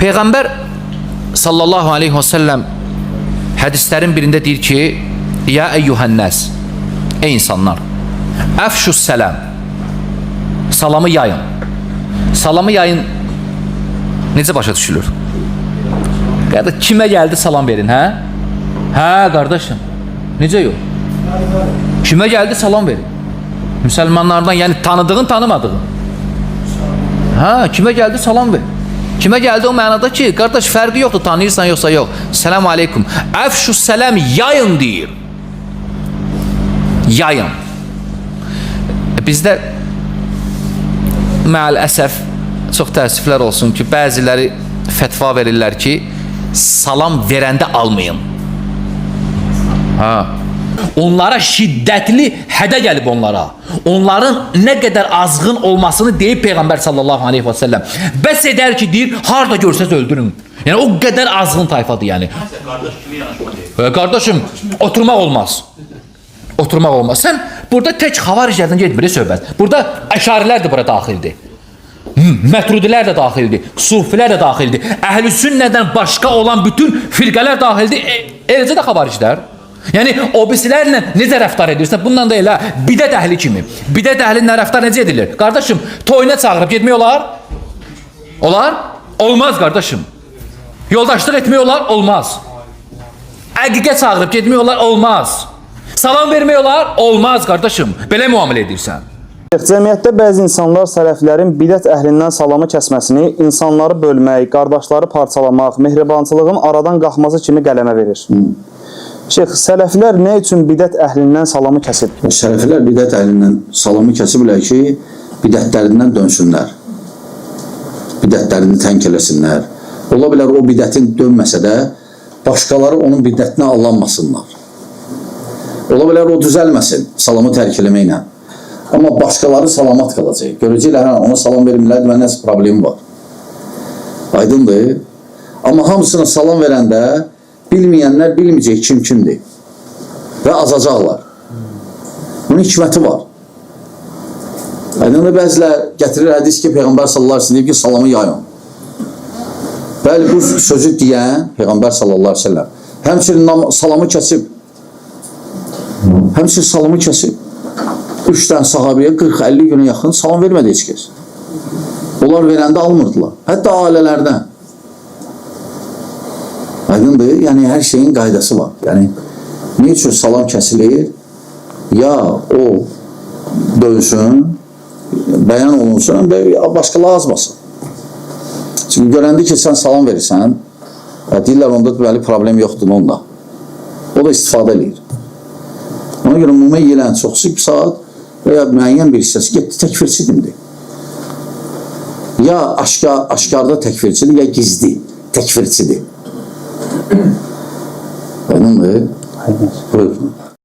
Peyğəmbər sallallahu aleyhi və səlləm hədislərin birində deyir ki, ya eyyuhənnəs, ey insanlar, əfşus sələm, salamı yayın. Salamı yayın necə başa düşülür? Qardaş, kimə gəldi salam verin, hə? Hə, qardaşım, necə yox? Kimə gəldi salam verin? Müsəlmanlardan, yəni tanıdığın, tanımadığın. Hə, kimə gəldi salam ver. Kimə gəldi o mənada ki, qardaş, fərqi yoxdur, tanıyırsan yoxsa yox. Selamu aleykum. Əfşus sələm yayın deyir. Yayın. Bizdə məəl-əsəf, çox təəssüflər olsun ki, bəziləri fətva verirlər ki, salam verəndə almayın. Ha. Onlara şiddətli hədə gəlib onlara. Onların nə qədər azğın olmasını deyib Peyğəmbər sallallahu aleyhi və səlləm. Bəs edər ki, deyir, harada görsəz öldürün. Yəni o qədər azğın tayfadır yəni. Qardaşım, oturmaq olmaz. Oturmaq olmaz. Sən burada tək xavariclərdən getmir söhbət. Burada əşarilər də bura daxildir. Mətrudilər də daxildir. Sufilər də daxildir. Əhl-i sünnədən başqa olan bütün firqələr daxildir. Eləcə də xavariclər. Yəni o birisilərlə necə rəftar edirsən? Bundan da elə bidət əhli kimi. Bidət əhlinlə rəftar necə edilir? Qardaşım, toyuna çağırıb getmək olar? Olar? Olmaz qardaşım. Yoldaşlıq etmək olar? Olmaz. Əqiqə çağırıb getmək olar? Olmaz. Salam vermək olar? Olmaz qardaşım. Belə müamilə edirsən. Cəmiyyətdə bəzi insanlar sələflərin bidət əhlindən salamı kəsməsini, insanları bölmək, qardaşları parçalamaq, mehribançılığın aradan qalxması kimi qələmə verir. Şeyx, sələflər nə üçün bidət əhlindən salamı kəsib? Sələflər bidət əhlindən salamı kəsiblər ki, bidətlərindən dönsünlər. Bidətlərini tənk eləsinlər. Ola bilər o bidətin dönməsə də, başqaları onun bidətinə allanmasınlar. Ola bilər o düzəlməsin, salamı tərk eləməklə. Amma başqaları salamat qalacaq. Görəcəklər, ona salam verirlər, və nəsə problemi var. Aydındır. Amma hamısına salam verəndə, bilməyənlər bilməyəcək kimdir və azacaqlar. Bunun hikməti var. Aydındır, bəzilər gətirir hədis ki, Peyğəmbər sallallahu aleyhi ve sellem deyib ki, salamı yayın. Bəli, bu sözü deyən Peyğəmbər sallallahu aleyhi ve sellem həmçinin salamı kəsib. Həmçinin salamı kəsib. 3 dənə sahabiyə 40-50 günə yaxın salam vermədi heç kəs. Onlar verəndə almırdılar. Hətta ailələrdən. Aydındır, yəni hər şeyin qaydası var. Yəni, ne üçün salam kəsilir? Ya o dönsün, bəyan olunsun, ya başqaları azmasın. Çünki görəndə ki, sən salam verirsən, deyirlər, onda deməli problem yoxdur onda. O da istifadə edir. Ona görə mümə yelən çoxsu bir saat və ya müəyyən bir hissəsi getdi, təkfirçidir. Ya aşkarda təkfirçidir, ya gizli təkfirçidir. Anladın mı? Buyurun.